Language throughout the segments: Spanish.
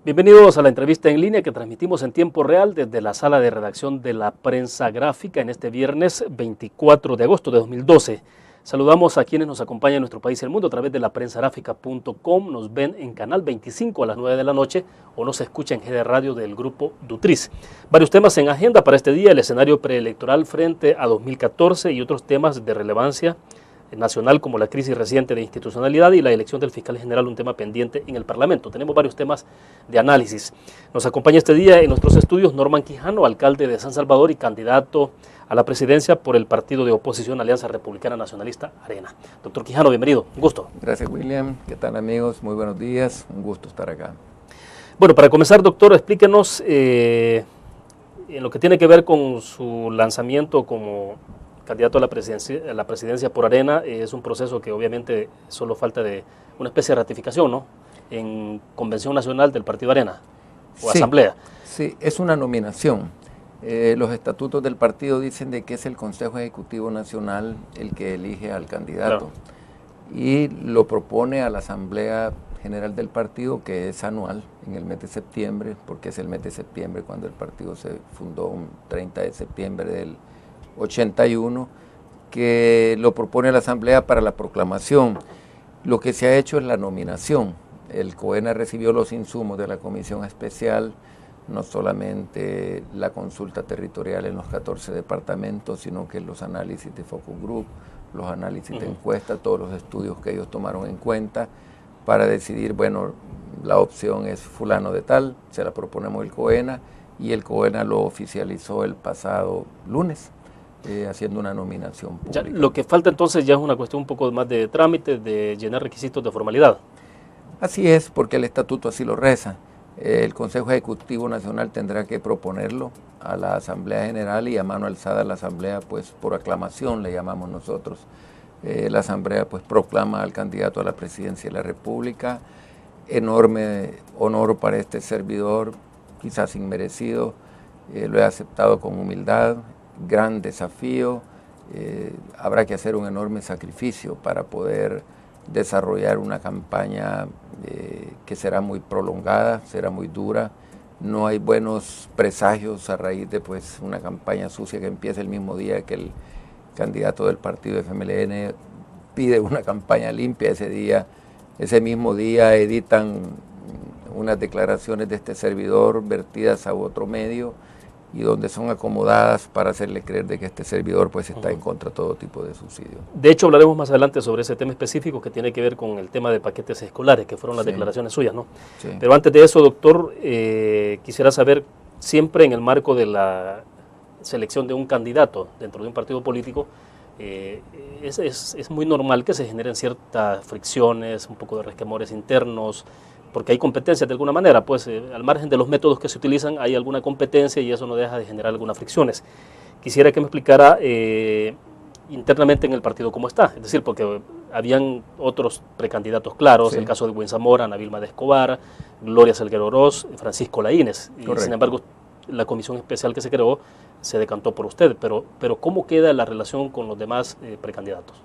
Bienvenidos a la entrevista en línea que transmitimos en tiempo real desde la sala de redacción de la Prensa Gráfica en este viernes 24 de agosto de 2012. Saludamos a quienes nos acompañan en nuestro país y el mundo a través de la prensagráfica.com. Nos ven en Canal 25 a las 9 de la noche o nos escuchan en GD Radio del Grupo Dutriz. Varios temas en agenda para este día: el escenario preelectoral frente a 2014 y otros temas de relevancia nacional como la crisis reciente de institucionalidad y la elección del fiscal general, un tema pendiente en el Parlamento. Tenemos varios temas de análisis. Nos acompaña este día en nuestros estudios Norman Quijano, alcalde de San Salvador y candidato a la presidencia por el partido de oposición Alianza Republicana Nacionalista Arena. Doctor Quijano, bienvenido, un gusto. Gracias, William. ¿Qué tal, amigos? Muy buenos días, un gusto estar acá. Bueno, para comenzar, doctor, explíquenos en lo que tiene que ver con su lanzamiento como candidato a la presidencia por Arena. Es un proceso que obviamente solo falta de una especie de ratificación, ¿no?, en Convención Nacional del Partido Arena o sí, Asamblea. Sí, es una nominación. Los estatutos del partido dicen de que es el Consejo Ejecutivo Nacional el que elige al candidato. Claro. Y lo propone a la Asamblea General del partido, que es anual, en el mes de septiembre, porque es el mes de septiembre cuando el partido se fundó, un 30 de septiembre del 81, que lo propone la Asamblea para la proclamación. Lo que se ha hecho es la nominación. El COENA recibió los insumos de la Comisión Especial, no solamente la consulta territorial en los 14 departamentos, sino que los análisis de focus group, los análisis de encuesta, todos los estudios que ellos tomaron en cuenta para decidir, bueno, la opción es fulano de tal, se la proponemos el COENA, y el COENA lo oficializó el pasado lunes. Haciendo una nominación pública. Ya, lo que falta entonces ya es una cuestión un poco más de trámite, de llenar requisitos de formalidad. Así es, porque el estatuto así lo reza. El Consejo Ejecutivo Nacional tendrá que proponerlo a la Asamblea General y a mano alzada a la Asamblea, pues por aclamación le llamamos nosotros. La Asamblea pues proclama al candidato a la presidencia de la República. Enorme honor para este servidor, quizás inmerecido, lo he aceptado con humildad. Gran desafío, habrá que hacer un enorme sacrificio para poder desarrollar una campaña que será muy prolongada, será muy dura. No hay buenos presagios a raíz de pues una campaña sucia que empieza el mismo día que el candidato del partido FMLN pide una campaña limpia. Ese mismo día editan unas declaraciones de este servidor vertidas a otro medio y donde son acomodadas para hacerle creer de que este servidor pues está en contra de todo tipo de subsidio. De hecho, hablaremos más adelante sobre ese tema específico que tiene que ver con el tema de paquetes escolares, que fueron las declaraciones suyas, ¿no? Sí. Pero antes de eso, doctor, quisiera saber, siempre en el marco de la selección de un candidato dentro de un partido político, es muy normal que se generen ciertas fricciones, un poco de resquemores internos, porque hay competencia de alguna manera, pues al margen de los métodos que se utilizan hay alguna competencia y eso no deja de generar algunas fricciones. Quisiera que me explicara internamente en el partido cómo está, es decir, porque habían otros precandidatos claros, sí. El caso de Buen Zamora, Ana Vilma de Escobar, Gloria Salguero Oroz, Francisco Laínez, y sin embargo la comisión especial que se creó se decantó por usted, pero ¿cómo queda la relación con los demás precandidatos?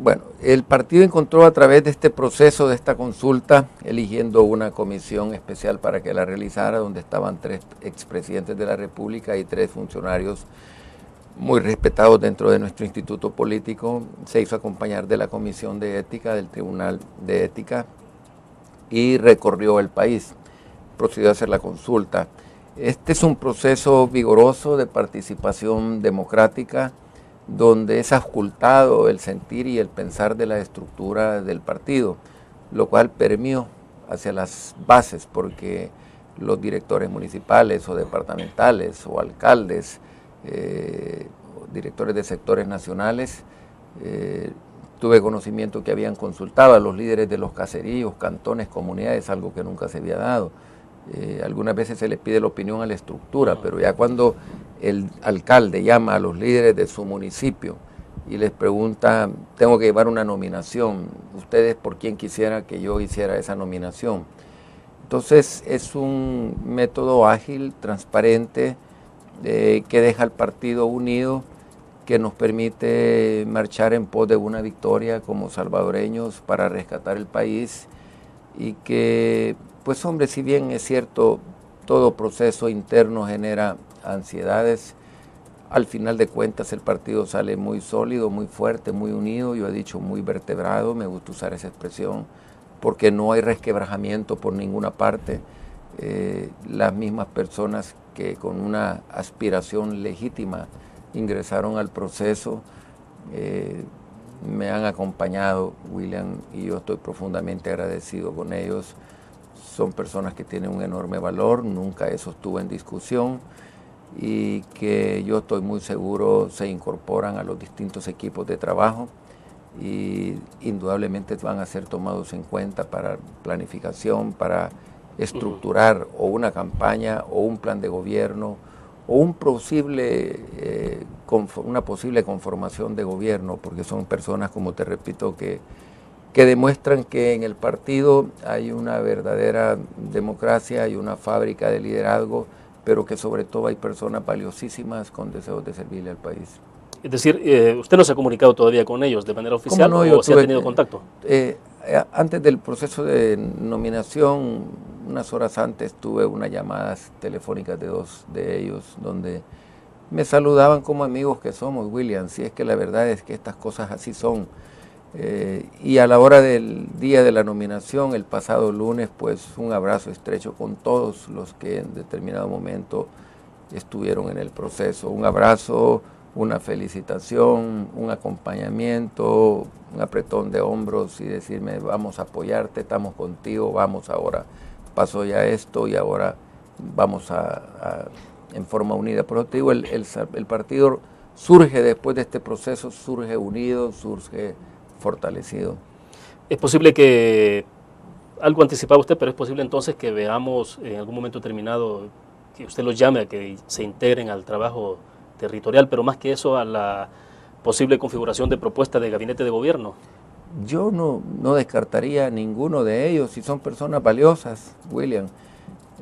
Bueno, el partido encontró a través de este proceso, de esta consulta, eligiendo una comisión especial para que la realizara, donde estaban 3 expresidentes de la República y 3 funcionarios muy respetados dentro de nuestro instituto político. Se hizo acompañar de la Comisión de Ética, del Tribunal de Ética, y recorrió el país, procedió a hacer la consulta. Este es un proceso vigoroso de participación democrática, donde es auscultado el sentir y el pensar de la estructura del partido, lo cual permeó hacia las bases, porque los directores municipales o departamentales o alcaldes, directores de sectores nacionales, tuve conocimiento que habían consultado a los líderes de los caseríos, cantones, comunidades, algo que nunca se había dado. Algunas veces se les pide la opinión a la estructura, pero ya cuando el alcalde llama a los líderes de su municipio y les pregunta, tengo que llevar una nominación, ustedes por quién quisiera que yo hiciera esa nominación. Entonces es un método ágil, transparente, que deja al partido unido, que nos permite marchar en pos de una victoria como salvadoreños para rescatar el país y que Pues hombre, si bien es cierto, todo proceso interno genera ansiedades, al final de cuentas el partido sale muy sólido, muy fuerte, muy unido, yo he dicho muy vertebrado, me gusta usar esa expresión, porque no hay resquebrajamiento por ninguna parte. Las mismas personas que con una aspiración legítima ingresaron al proceso me han acompañado, William, y yo estoy profundamente agradecido con ellos. Son personas que tienen un enorme valor, nunca eso estuvo en discusión, y que yo estoy muy seguro se incorporan a los distintos equipos de trabajo y indudablemente van a ser tomados en cuenta para planificación, para estructurar o una campaña o un plan de gobierno o una posible conformación de gobierno, porque son personas, como te repito, que demuestran que en el partido hay una verdadera democracia, hay una fábrica de liderazgo, pero que sobre todo hay personas valiosísimas con deseos de servirle al país. Es decir, ¿usted no se ha comunicado todavía con ellos de manera oficial o se ha tenido contacto? Antes del proceso de nominación, unas horas antes, tuve unas llamadas telefónicas de 2 de ellos, donde me saludaban como amigos que somos, William, si es que la verdad es que estas cosas así son. Y a la hora del día de la nominación, el pasado lunes, pues un abrazo estrecho con todos los que en determinado momento estuvieron en el proceso. Un abrazo, una felicitación, un acompañamiento, un apretón de hombros y decirme vamos a apoyarte, estamos contigo, vamos ahora, pasó ya esto y ahora vamos en forma unida. Por eso te digo, el partido surge después de este proceso, surge unido, surge fortalecido. Es posible que, algo anticipaba usted, pero es posible entonces que veamos en algún momento determinado que usted los llame a que se integren al trabajo territorial, pero más que eso a la posible configuración de propuesta de gabinete de gobierno. Yo no descartaría a ninguno de ellos, si son personas valiosas, William.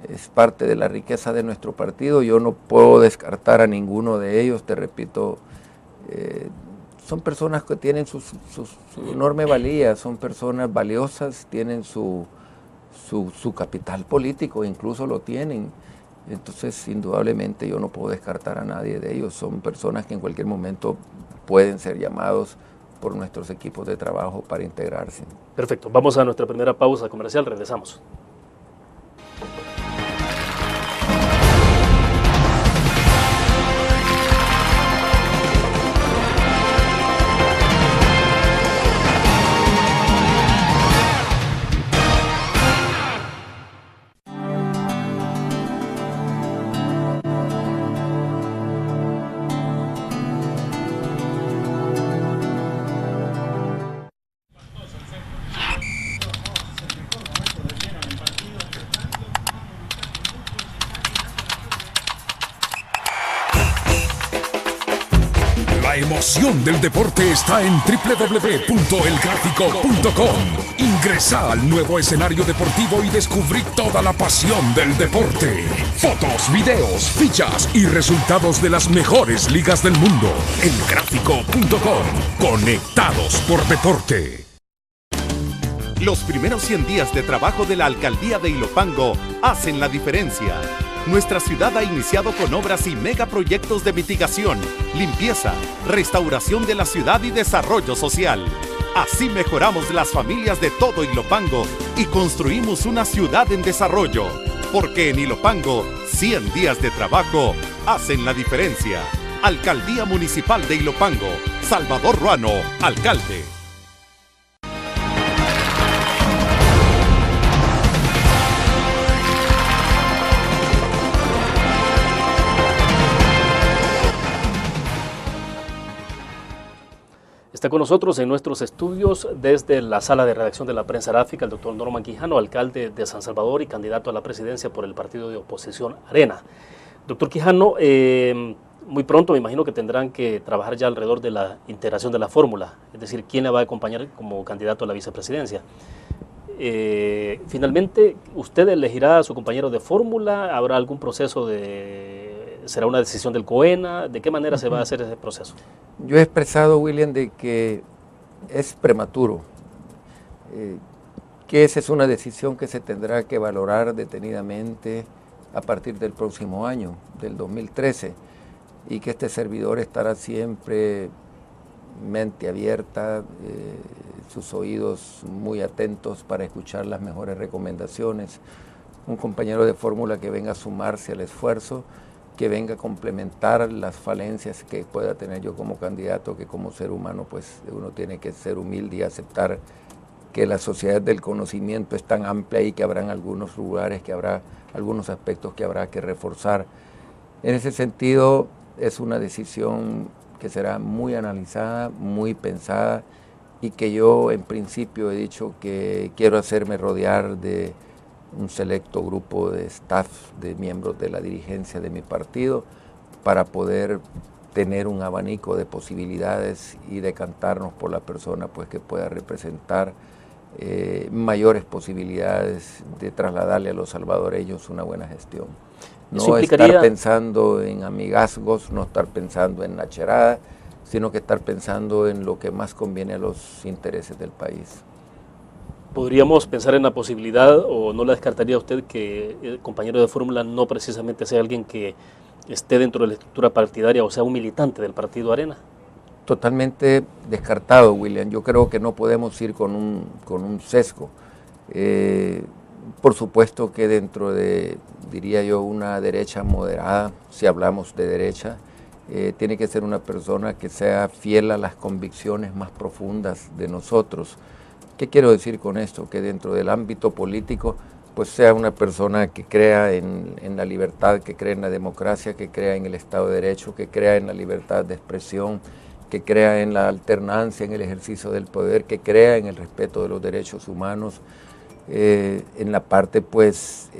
Es parte de la riqueza de nuestro partido, yo no puedo descartar a ninguno de ellos, te repito, son personas que tienen su enorme valía, son personas valiosas, tienen su capital político, incluso lo tienen. Entonces, indudablemente yo no puedo descartar a nadie de ellos. Son personas que en cualquier momento pueden ser llamados por nuestros equipos de trabajo para integrarse. Perfecto. Vamos a nuestra primera pausa comercial. Regresamos. La emoción del deporte está en www.elgráfico.com. Ingresa al nuevo escenario deportivo y descubrí toda la pasión del deporte. Fotos, videos, fichas y resultados de las mejores ligas del mundo. Elgráfico.com. Conectados por deporte. Los primeros 100 días de trabajo de la Alcaldía de Ilopango hacen la diferencia. Nuestra ciudad ha iniciado con obras y megaproyectos de mitigación, limpieza, restauración de la ciudad y desarrollo social. Así mejoramos las familias de todo Ilopango y construimos una ciudad en desarrollo. Porque en Ilopango, 100 días de trabajo hacen la diferencia. Alcaldía Municipal de Ilopango. Salvador Ruano, alcalde. Está con nosotros en nuestros estudios desde la sala de redacción de la prensa gráfica el doctor Norman Quijano, alcalde de San Salvador y candidato a la presidencia por el partido de oposición Arena. Doctor Quijano, muy pronto me imagino que tendrán que trabajar ya alrededor de la integración de la fórmula, es decir, quién la va a acompañar como candidato a la vicepresidencia. Finalmente, ¿usted elegirá a su compañero de fórmula? ¿Habrá algún proceso será una decisión del COENA? ¿De qué manera se va a hacer ese proceso? Yo he expresado, William, de que es prematuro. que esa es una decisión que se tendrá que valorar detenidamente a partir del próximo año, del 2013, y que este servidor estará siempre mente abierta, sus oídos muy atentos para escuchar las mejores recomendaciones, un compañero de fórmula que venga a sumarse al esfuerzo, que venga a complementar las falencias que pueda tener yo como candidato, que como ser humano pues uno tiene que ser humilde y aceptar que la sociedad del conocimiento es tan amplia y que habrán algunos lugares, que habrá algunos aspectos que habrá que reforzar. En ese sentido es una decisión que será muy analizada, muy pensada, y que yo en principio he dicho que quiero hacerme rodear de un selecto grupo de staff, de miembros de la dirigencia de mi partido, para poder tener un abanico de posibilidades y decantarnos por la persona pues, que pueda representar mayores posibilidades de trasladarle a los salvadoreños una buena gestión. No estar pensando en amigazgos, no estar pensando en nacherada, sino que estar pensando en lo que más conviene a los intereses del país. ¿Podríamos pensar en la posibilidad, o no la descartaría usted, que el compañero de fórmula no precisamente sea alguien que esté dentro de la estructura partidaria, o sea, un militante del partido Arena? Totalmente descartado, William. Yo creo que no podemos ir con un sesgo. Por supuesto que dentro de, diría yo, una derecha moderada, si hablamos de derecha, tiene que ser una persona que sea fiel a las convicciones más profundas de nosotros. ¿Qué quiero decir con esto? Que dentro del ámbito político pues sea una persona que crea en la libertad, que crea en la democracia, que crea en el Estado de Derecho, que crea en la libertad de expresión, que crea en la alternancia, en el ejercicio del poder, que crea en el respeto de los derechos humanos, en la parte pues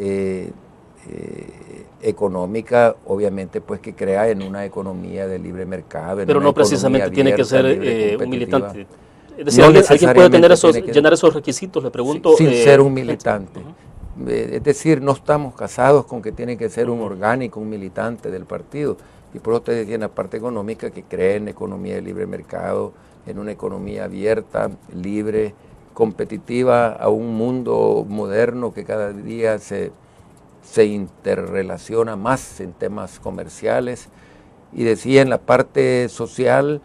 económica, obviamente pues que crea en una economía de libre mercado. Pero no precisamente tiene que ser un militante. Es decir, no ¿alguien puede tener llenar esos requisitos? Le pregunto. Sin ser un militante. Es decir, no estamos casados con que tiene que ser un orgánico, un militante del partido. Y por eso te decía en la parte económica que cree en economía de libre mercado, en una economía abierta, libre, competitiva a un mundo moderno que cada día se interrelaciona más en temas comerciales. Y decía en la parte social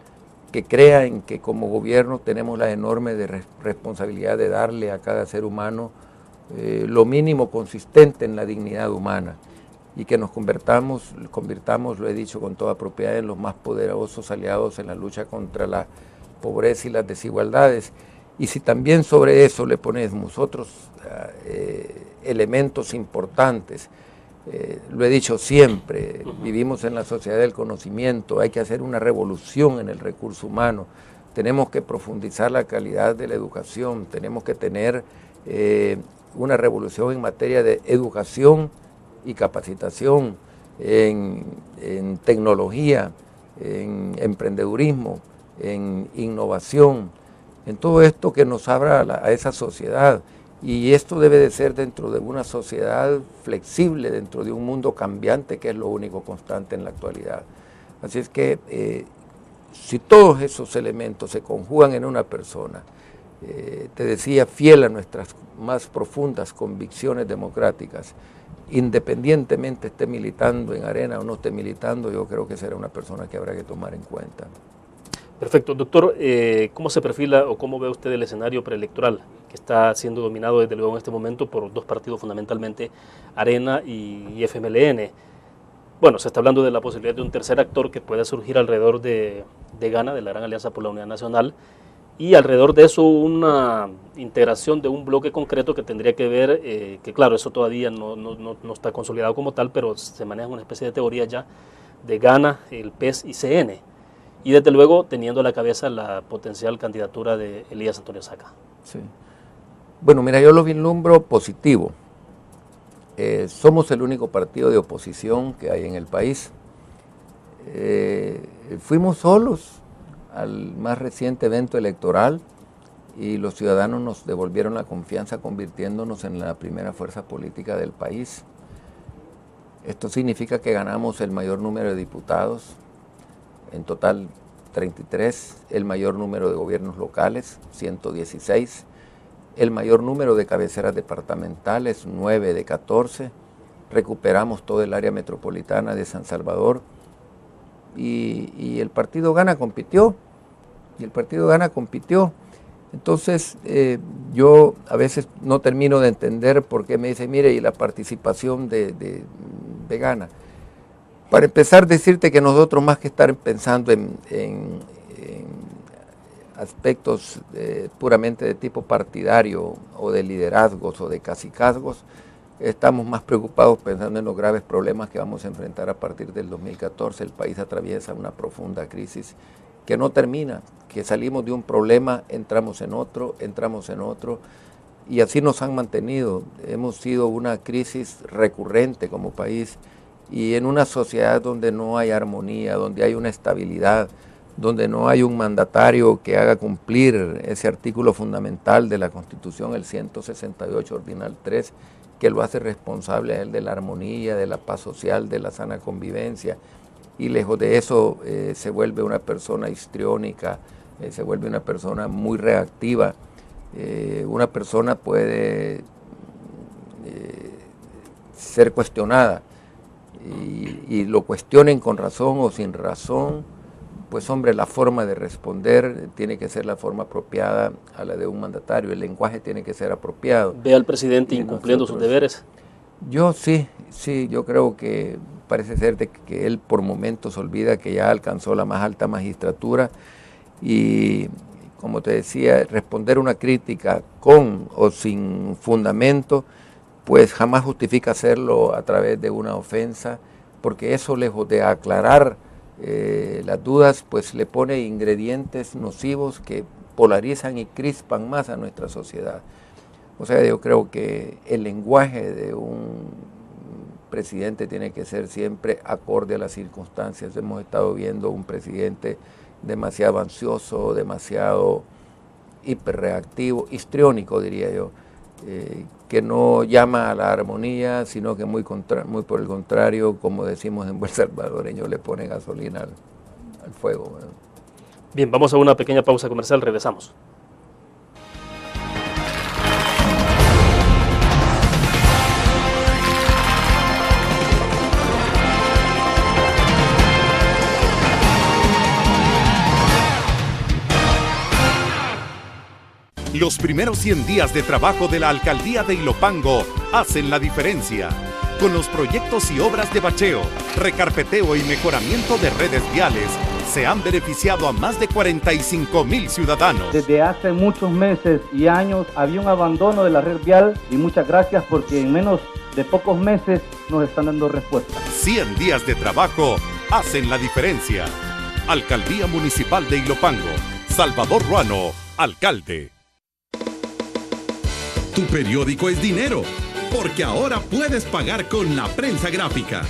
que crea en que como gobierno tenemos la enorme responsabilidad de darle a cada ser humano lo mínimo consistente en la dignidad humana, y que nos convirtamos, lo he dicho con toda propiedad, en los más poderosos aliados en la lucha contra la pobreza y las desigualdades. Y si también sobre eso le ponemos otros elementos importantes, lo he dicho siempre, vivimos en la sociedad del conocimiento, hay que hacer una revolución en el recurso humano, tenemos que profundizar la calidad de la educación, tenemos que tener una revolución en materia de educación y capacitación, en tecnología, en emprendedurismo, en innovación, en todo esto que nos abra a esa sociedad. Y esto debe de ser dentro de una sociedad flexible, dentro de un mundo cambiante, que es lo único constante en la actualidad. Así es que si todos esos elementos se conjugan en una persona, te decía, fiel a nuestras más profundas convicciones democráticas, independientemente esté militando en Arena o no esté militando, yo creo que será una persona que habrá que tomar en cuenta. Perfecto. Doctor, ¿cómo se perfila o cómo ve usted el escenario preelectoral que está siendo dominado desde luego en este momento por dos partidos fundamentalmente, Arena y FMLN? Bueno, se está hablando de la posibilidad de un tercer actor que pueda surgir alrededor de Gana, de la Gran Alianza por la Unidad Nacional, y alrededor de eso una integración de un bloque concreto que tendría que ver, que claro, eso todavía no está consolidado como tal, pero se maneja una especie de teoría ya de Gana, el PES y CN. Y desde luego teniendo a la cabeza la potencial candidatura de Elías Antonio Saca. Sí. Bueno, mira, yo lo vislumbro positivo. Somos el único partido de oposición que hay en el país. Fuimos solos al más reciente evento electoral y los ciudadanos nos devolvieron la confianza convirtiéndonos en la primera fuerza política del país. Esto significa que ganamos el mayor número de diputados, en total 33, el mayor número de gobiernos locales, 116, el mayor número de cabeceras departamentales, 9 de 14, recuperamos todo el área metropolitana de San Salvador y el partido Gana compitió, Entonces, yo a veces no termino de entender por qué me dice, mire, y la participación de Gana. Para empezar, decirte que nosotros, más que estar pensando en aspectos puramente de tipo partidario o de liderazgos o de cacicazgos, estamos más preocupados pensando en los graves problemas que vamos a enfrentar a partir del 2014. El país atraviesa una profunda crisis que no termina, que salimos de un problema, entramos en otro, y así nos han mantenido. Hemos sido una crisis recurrente como país, y en una sociedad donde no hay armonía, donde hay una estabilidad, donde no hay un mandatario que haga cumplir ese artículo fundamental de la Constitución, el 168 ordinal 3, que lo hace responsable a él de la armonía, de la paz social, de la sana convivencia, y lejos de eso se vuelve una persona histriónica, se vuelve una persona muy reactiva. Una persona puede ser cuestionada y lo cuestionen con razón o sin razón, pues hombre, la forma de responder tiene que ser la forma apropiada a la de un mandatario, el lenguaje tiene que ser apropiado. ¿Ve al presidente incumpliendo sus deberes? Yo sí, yo creo que parece ser de que él por momentos olvida que ya alcanzó la más alta magistratura y, como te decía, responder una crítica con o sin fundamento, pues jamás justifica hacerlo a través de una ofensa, porque eso, lejos de aclarar las dudas, pues le pone ingredientes nocivos que polarizan y crispan más a nuestra sociedad. O sea, yo creo que el lenguaje de un presidente tiene que ser siempre acorde a las circunstancias. Hemos estado viendo un presidente demasiado ansioso, demasiado hiperreactivo, histriónico diría yo, que no llama a la armonía, sino que muy por el contrario, como decimos en buen salvadoreño, le pone gasolina al fuego. ¿Verdad? Bien, vamos a una pequeña pausa comercial, regresamos. Los primeros 100 días de trabajo de la Alcaldía de Ilopango hacen la diferencia. Con los proyectos y obras de bacheo, recarpeteo y mejoramiento de redes viales, se han beneficiado a más de 45,000 ciudadanos. Desde hace muchos meses y años había un abandono de la red vial y muchas gracias porque en menos de pocos meses nos están dando respuesta. 100 días de trabajo hacen la diferencia. Alcaldía Municipal de Ilopango. Salvador Ruano, alcalde. Tu periódico es dinero, porque ahora puedes pagar con la prensa gráfica.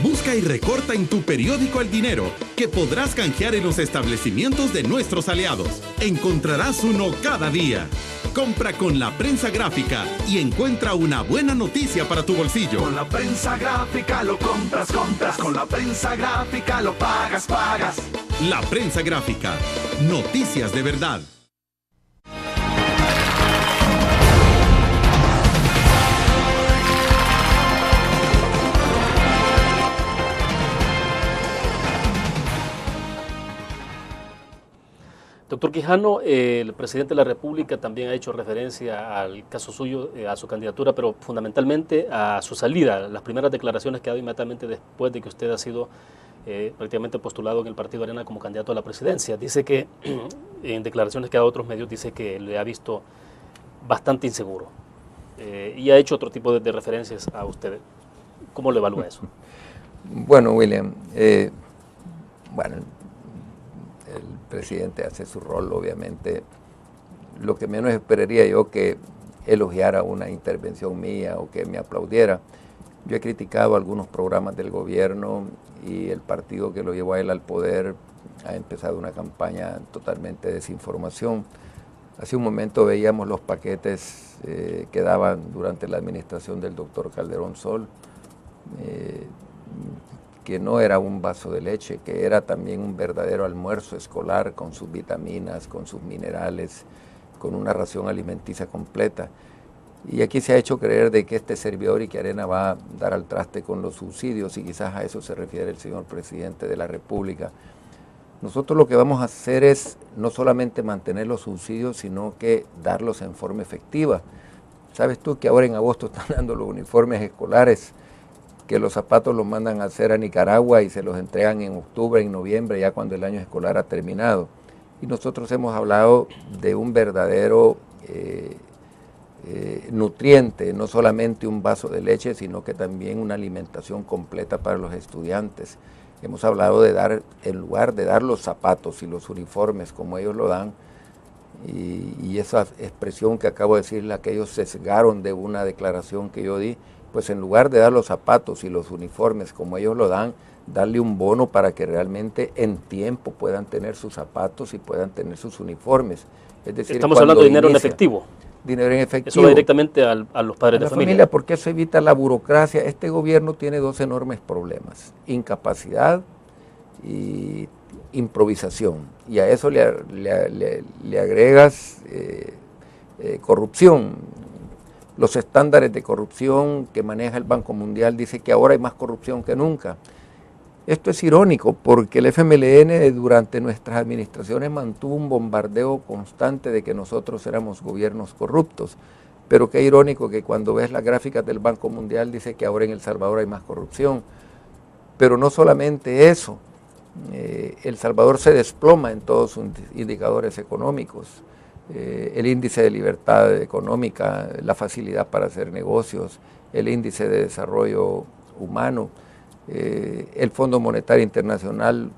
Busca y recorta en tu periódico El Dinero, que podrás canjear en los establecimientos de nuestros aliados. Encontrarás uno cada día. Compra con la prensa gráfica y encuentra una buena noticia para tu bolsillo. Con la prensa gráfica lo compras. Con la prensa gráfica lo pagas. La prensa gráfica. Noticias de verdad. Doctor Quijano, el presidente de la República también ha hecho referencia al caso suyo, a su candidatura, pero fundamentalmente a su salida, las primeras declaraciones que ha dado inmediatamente después de que usted ha sido prácticamente postulado en el Partido Arena como candidato a la presidencia. Dice que, en declaraciones que ha dado a otros medios, dice que le ha visto bastante inseguro y ha hecho otro tipo de referencias a usted. ¿Cómo lo evalúa eso? Bueno, William, el presidente hace su rol, obviamente. Lo que menos esperaría yo que elogiara una intervención mía o que me aplaudiera. Yo he criticado algunos programas del gobierno y el partido que lo llevó a él al poder ha empezado una campaña totalmente de desinformación. Hace un momento veíamos los paquetes que daban durante la administración del doctor Calderón Sol, que no era un vaso de leche, que era también un verdadero almuerzo escolar con sus vitaminas, con sus minerales, con una ración alimenticia completa. Y aquí se ha hecho creer de que este servidor y que Arena va a dar al traste con los subsidios, y quizás a eso se refiere el señor presidente de la República. Nosotros lo que vamos a hacer es no solamente mantener los subsidios, sino que darlos en forma efectiva. ¿Sabes tú que ahora en agosto están dando los uniformes escolares, que los zapatos los mandan a hacer a Nicaragua y se los entregan en octubre, en noviembre, ya cuando el año escolar ha terminado? Y nosotros hemos hablado de un verdadero nutriente, no solamente un vaso de leche, sino que también una alimentación completa para los estudiantes. Hemos hablado de dar, en lugar de dar los zapatos y los uniformes como ellos lo dan, y esa expresión que acabo de decir, la que ellos sesgaron de una declaración que yo di, pues en lugar de dar los zapatos y los uniformes como ellos lo dan, darle un bono para que realmente en tiempo puedan tener sus zapatos y puedan tener sus uniformes. Es decir, estamos hablando de dinero en efectivo. Dinero en efectivo. Eso va directamente a los padres de familia. Porque eso evita la burocracia. Este gobierno tiene dos enormes problemas: incapacidad y improvisación. Y a eso le agregas corrupción. Los estándares de corrupción que maneja el Banco Mundial dice que ahora hay más corrupción que nunca. Esto es irónico porque el FMLN durante nuestras administraciones mantuvo un bombardeo constante de que nosotros éramos gobiernos corruptos, pero qué irónico que cuando ves las gráficas del Banco Mundial dice que ahora en El Salvador hay más corrupción. Pero no solamente eso, El Salvador se desploma en todos sus indicadores económicos, el índice de libertad económica, la facilidad para hacer negocios, el índice de desarrollo humano. El Fondo Monetario Internacional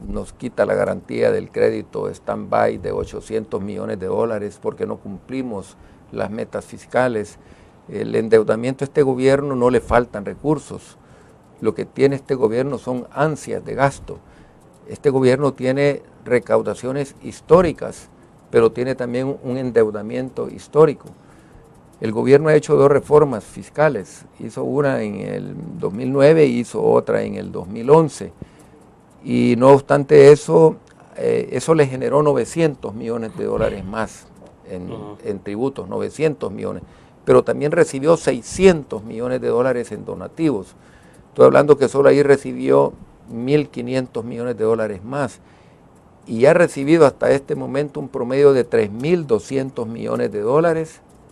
nos quita la garantía del crédito stand-by de $800 millones porque no cumplimos las metas fiscales. El endeudamiento a este gobierno no le faltan recursos. Lo que tiene este gobierno son ansias de gasto. Este gobierno tiene recaudaciones históricas, pero tiene también un endeudamiento histórico. El gobierno ha hecho dos reformas fiscales, hizo una en el 2009 y hizo otra en el 2011, y no obstante eso, eso le generó $900 millones más en tributos, 900 millones, pero también recibió $600 millones en donativos. Estoy hablando que solo ahí recibió $1.500 millones más, y ha recibido hasta este momento un promedio de $3.200 millones,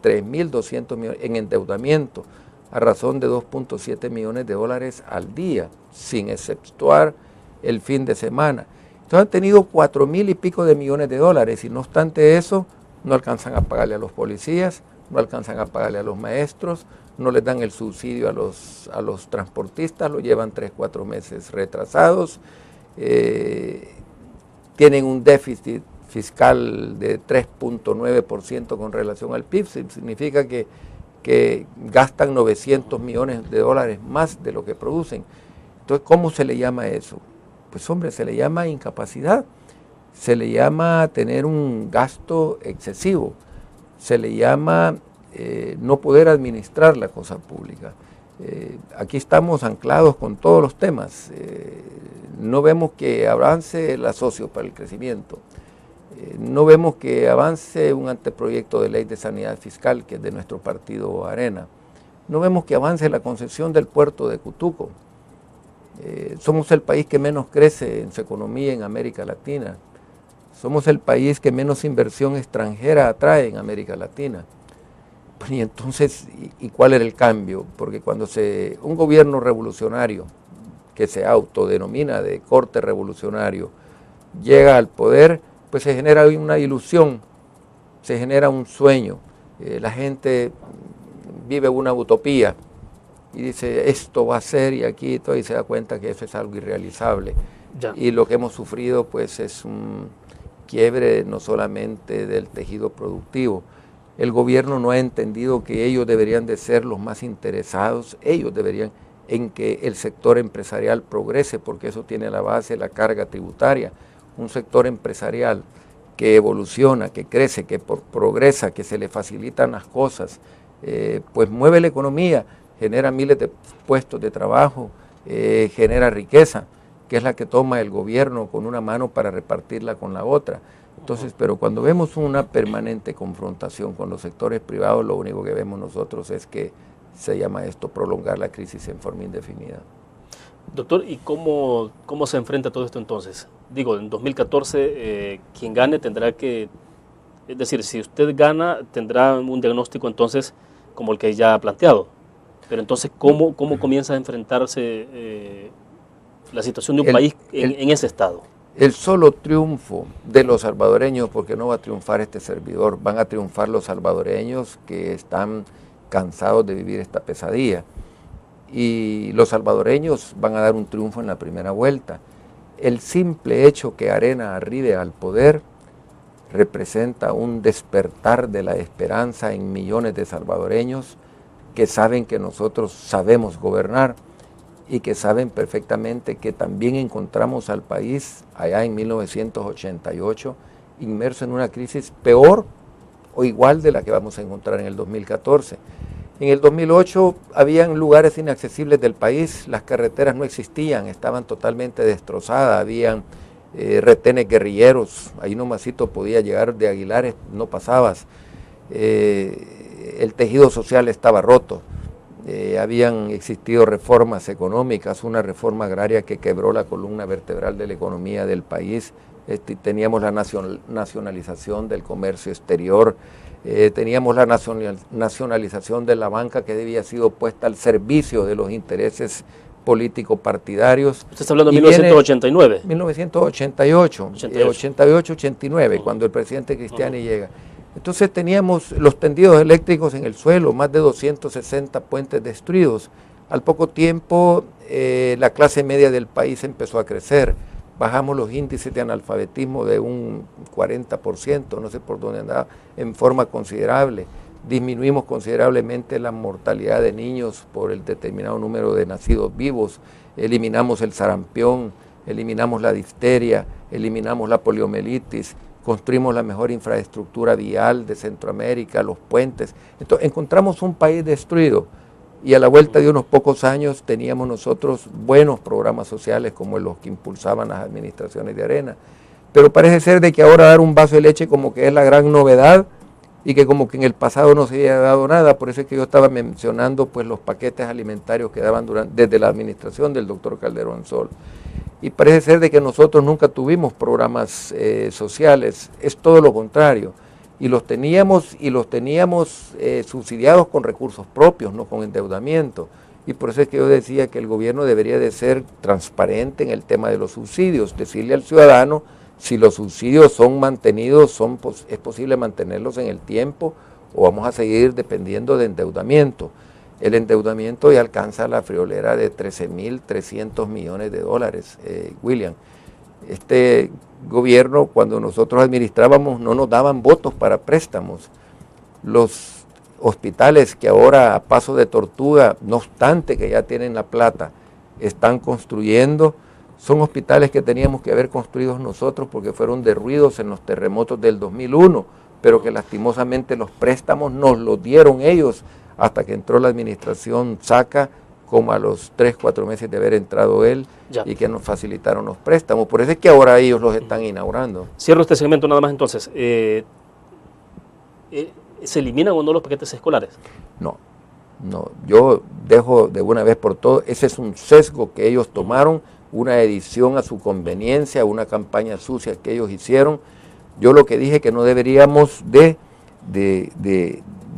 3.200 millones en endeudamiento, a razón de $2.7 millones al día, sin exceptuar el fin de semana. Entonces han tenido 4.000 y pico de millones de dólares, y no obstante eso, no alcanzan a pagarle a los policías, no alcanzan a pagarle a los maestros, no les dan el subsidio a los transportistas, lo llevan 3-4 meses retrasados, tienen un déficit fiscal de 3.9% con relación al PIB, significa que gastan $900 millones más de lo que producen. Entonces, ¿cómo se le llama eso? Pues hombre, se le llama incapacidad, se le llama tener un gasto excesivo, se le llama no poder administrar la cosa pública. Aquí estamos anclados con todos los temas, no vemos que avance la socio para el crecimiento. No vemos que avance un anteproyecto de ley de sanidad fiscal, que es de nuestro partido Arena. No vemos que avance la concesión del puerto de Cutuco. Somos el país que menos crece en su economía en América Latina. Somos el país que menos inversión extranjera atrae en América Latina. Y entonces, ¿y cuál era el cambio? Porque cuando un gobierno revolucionario, que se autodenomina de corte revolucionario, llega al poder, pues se genera una ilusión, se genera un sueño, la gente vive una utopía y dice esto va a ser, y aquí todo, y se da cuenta que eso es algo irrealizable. Ya. Y lo que hemos sufrido pues es un quiebre no solamente del tejido productivo. El gobierno no ha entendido que ellos deberían de ser los más interesados, ellos deberían en que el sector empresarial progrese, porque eso tiene a la base la carga tributaria. Un sector empresarial que evoluciona, que crece, que progresa, que se le facilitan las cosas, pues mueve la economía, genera miles de puestos de trabajo, genera riqueza, que es la que toma el gobierno con una mano para repartirla con la otra. Entonces, pero cuando vemos una permanente confrontación con los sectores privados, lo único que vemos nosotros es que se llama esto prolongar la crisis en forma indefinida. Doctor, ¿y cómo se enfrenta todo esto entonces? Digo, en 2014 quien gane tendrá que, es decir, si usted gana tendrá un diagnóstico entonces como el que ya ha planteado. Pero entonces, ¿cómo comienza a enfrentarse la situación de un país en ese estado? El solo triunfo de los salvadoreños, porque no va a triunfar este servidor, van a triunfar los salvadoreños que están cansados de vivir esta pesadilla. Y los salvadoreños van a dar un triunfo en la primera vuelta. El simple hecho que Arena arribe al poder representa un despertar de la esperanza en millones de salvadoreños que saben que nosotros sabemos gobernar y que saben perfectamente que también encontramos al país allá en 1988 inmerso en una crisis peor o igual de la que vamos a encontrar en el 2014. En el 2008 habían lugares inaccesibles del país, las carreteras no existían, estaban totalmente destrozadas, habían retenes guerrilleros, ahí nomasito podía llegar de Aguilares, no pasabas, el tejido social estaba roto. Habían existido reformas económicas, una reforma agraria que quebró la columna vertebral de la economía del país, teníamos la nacionalización del comercio exterior, teníamos la nacionalización de la banca que debía sido puesta al servicio de los intereses políticos partidarios. Usted está hablando de 1989. 1988, 88-89, cuando el presidente Cristiani llega. Entonces teníamos los tendidos eléctricos en el suelo, más de 260 puentes destruidos. Al poco tiempo la clase media del país empezó a crecer, bajamos los índices de analfabetismo de un 40%, no sé por dónde andaba, en forma considerable. Disminuimos considerablemente la mortalidad de niños por el determinado número de nacidos vivos, eliminamos el sarampión, eliminamos la difteria, eliminamos la poliomielitis, construimos la mejor infraestructura vial de Centroamérica, los puentes. Entonces encontramos un país destruido y a la vuelta de unos pocos años teníamos nosotros buenos programas sociales como los que impulsaban las administraciones de Arena. Pero parece ser de que ahora dar un vaso de leche como que es la gran novedad y que como que en el pasado no se había dado nada. Por eso es que yo estaba mencionando pues los paquetes alimentarios que daban desde la administración del doctor Calderón Sol. Y parece ser de que nosotros nunca tuvimos programas sociales, es todo lo contrario. Y los teníamos subsidiados con recursos propios, no con endeudamiento. Y por eso es que yo decía que el gobierno debería de ser transparente en el tema de los subsidios, decirle al ciudadano si los subsidios son mantenidos, es posible mantenerlos en el tiempo o vamos a seguir dependiendo de endeudamiento. El endeudamiento ya alcanza la friolera de 13.300 millones de dólares, William. Este gobierno, cuando nosotros administrábamos, no nos daban votos para préstamos. Los hospitales que ahora a paso de tortuga, no obstante que ya tienen la plata, están construyendo, son hospitales que teníamos que haber construido nosotros porque fueron derruidos en los terremotos del 2001, pero que lastimosamente los préstamos nos los dieron ellos hasta que entró la administración Saca, como a los 3-4 meses de haber entrado él, y que nos facilitaron los préstamos. Por eso es que ahora ellos los están inaugurando. Cierro este segmento nada más entonces. ¿Se eliminan o no los paquetes escolares? No, yo dejo de una vez por todas, ese es un sesgo que ellos tomaron, una edición a su conveniencia, una campaña sucia que ellos hicieron. Yo lo que dije que no deberíamos de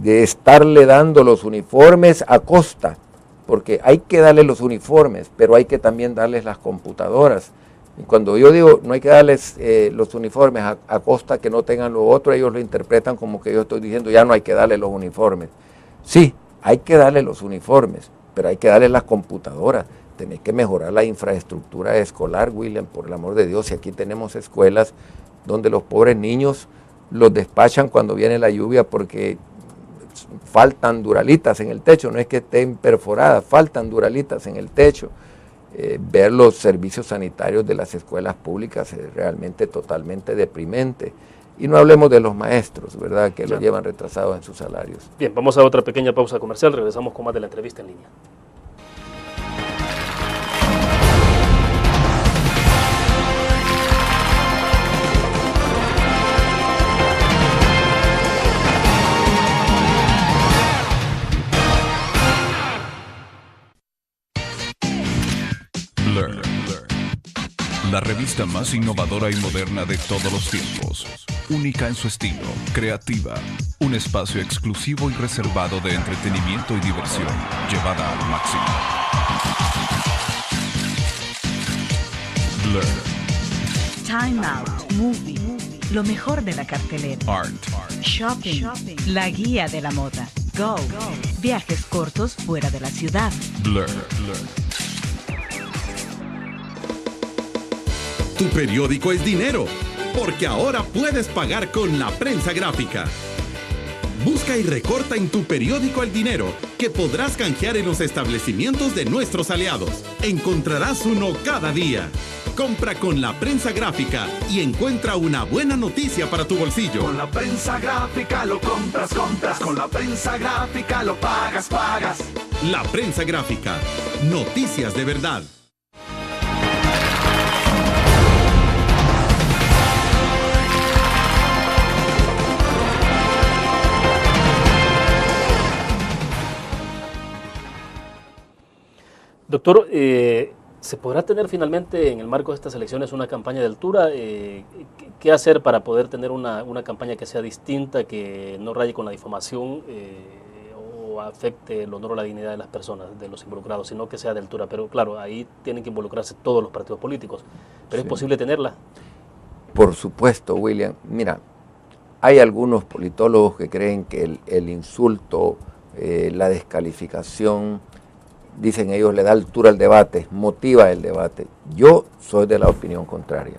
estarle dando los uniformes a costa, porque hay que darles los uniformes, pero hay que también darles las computadoras. Y cuando yo digo no hay que darles los uniformes a costa que no tengan lo otro, ellos lo interpretan como que yo estoy diciendo ya no hay que darles los uniformes. Sí, hay que darles los uniformes, pero hay que darles las computadoras. Tenés que mejorar la infraestructura escolar, William, por el amor de Dios. Y aquí tenemos escuelas donde los pobres niños los despachan cuando viene la lluvia porque faltan duralitas en el techo, no es que estén perforadas, faltan duralitas en el techo. Ver los servicios sanitarios de las escuelas públicas es realmente totalmente deprimente. Y no hablemos de los maestros, ¿verdad?, que los llevan retrasados en sus salarios. Bien, vamos a otra pequeña pausa comercial, regresamos con más de la entrevista en línea. Blur, la revista más innovadora y moderna de todos los tiempos. Única en su estilo, creativa, un espacio exclusivo y reservado de entretenimiento y diversión, llevada al máximo. Blur. Time Out, Movie, lo mejor de la cartelera. Art. Shopping, la guía de la moda. Go, viajes cortos fuera de la ciudad. Blur. Tu periódico es dinero, porque ahora puedes pagar con la prensa gráfica. Busca y recorta en tu periódico el dinero que podrás canjear en los establecimientos de nuestros aliados. Encontrarás uno cada día. Compra con la prensa gráfica y encuentra una buena noticia para tu bolsillo. Con la prensa gráfica lo compras. Con la prensa gráfica lo pagas. La prensa gráfica. Noticias de verdad. Doctor, ¿se podrá tener finalmente en el marco de estas elecciones una campaña de altura? ¿Qué hacer para poder tener una campaña que sea distinta, que no raye con la difamación o afecte el honor o la dignidad de las personas, de los involucrados, sino que sea de altura? Pero claro, ahí tienen que involucrarse todos los partidos políticos. ¿Pero es posible tenerla? Por supuesto, William. Mira, hay algunos politólogos que creen que el insulto, la descalificación, dicen ellos, le da altura al debate, motiva el debate. Yo soy de la opinión contraria.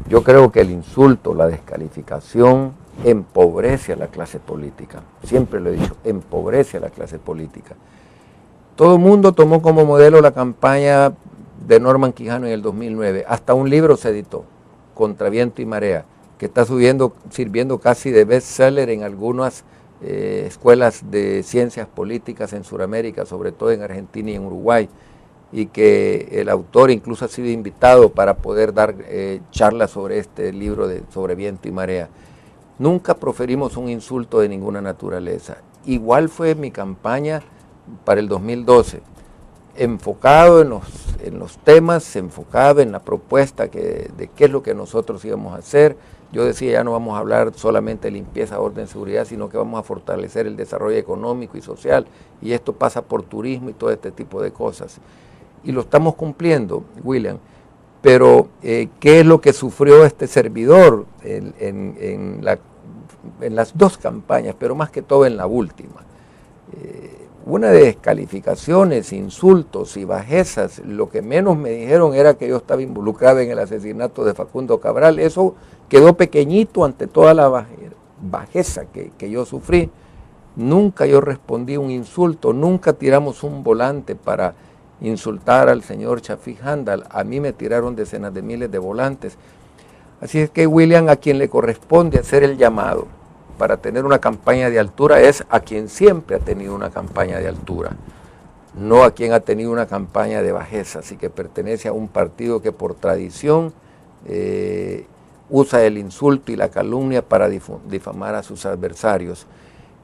Yo creo que el insulto, la descalificación, empobrece a la clase política. Siempre lo he dicho, empobrece a la clase política. Todo el mundo tomó como modelo la campaña de Norman Quijano en el 2009. Hasta un libro se editó, Contra Viento y Marea, que está sirviendo casi de bestseller en algunas escuelas de ciencias políticas en Sudamérica, sobre todo en Argentina y en Uruguay, y que el autor incluso ha sido invitado para poder dar charlas sobre este libro sobre Viento y Marea. Nunca proferimos un insulto de ninguna naturaleza. Igual fue mi campaña para el 2012, enfocado en los temas, se enfocaba en la propuesta de qué es lo que nosotros íbamos a hacer. Yo decía, ya no vamos a hablar solamente de limpieza, orden, seguridad, sino que vamos a fortalecer el desarrollo económico y social, y esto pasa por turismo y todo este tipo de cosas. Y lo estamos cumpliendo, William. Pero, ¿qué es lo que sufrió este servidor en las dos campañas, pero más que todo en la última? Una de descalificaciones, insultos y bajezas. Lo que menos me dijeron era que yo estaba involucrado en el asesinato de Facundo Cabral. Eso quedó pequeñito ante toda la bajeza que yo sufrí. Nunca yo respondí un insulto, nunca tiramos un volante para insultar al señor Chafik Handal. A mí me tiraron decenas de miles de volantes. Así es que, William, a quien le corresponde hacer el llamado para tener una campaña de altura es a quien siempre ha tenido una campaña de altura, no a quien ha tenido una campaña de bajeza, así que pertenece a un partido que por tradición usa el insulto y la calumnia para difamar a sus adversarios.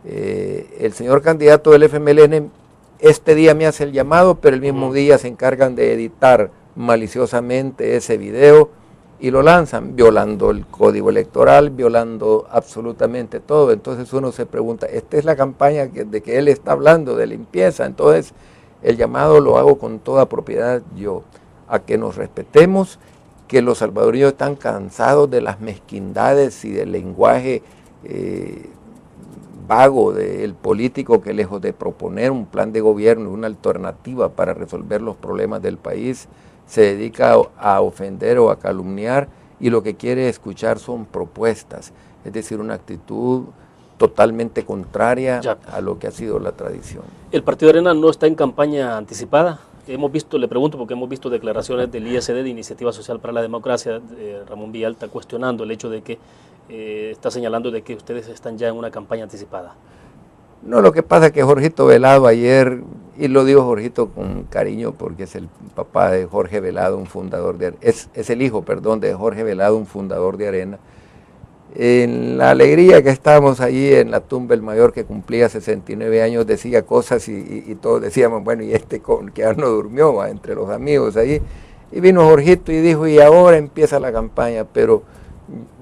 El señor candidato del FMLN este día me hace el llamado, pero el mismo día se encargan de editar maliciosamente ese video y lo lanzan, violando el código electoral, violando absolutamente todo. Entonces uno se pregunta, ¿esta es la campaña de que él está hablando, de limpieza? Entonces el llamado lo hago con toda propiedad yo, a que nos respetemos, que los salvadoreños están cansados de las mezquindades y del lenguaje vago del político que, lejos de proponer un plan de gobierno, una alternativa para resolver los problemas del país, se dedica a ofender o a calumniar, y lo que quiere escuchar son propuestas, es decir, una actitud totalmente contraria a lo que ha sido la tradición. ¿El Partido Arena no está en campaña anticipada? Hemos visto, le pregunto porque hemos visto declaraciones del ISD, de Iniciativa Social para la Democracia, Ramón Villalta, cuestionando el hecho de que está señalando de que ustedes están ya en una campaña anticipada. No, lo que pasa es que Jorgito Velado ayer, y lo digo Jorgito con cariño porque es el papá de Jorge Velado, un fundador es el hijo, perdón, de Jorge Velado, un fundador de Arena. En la alegría que estábamos allí en la tumba, el mayor que cumplía 69 años decía cosas y todos decíamos, bueno, y que ya no durmió, entre los amigos ahí. Y vino Jorgito y dijo, y ahora empieza la campaña, pero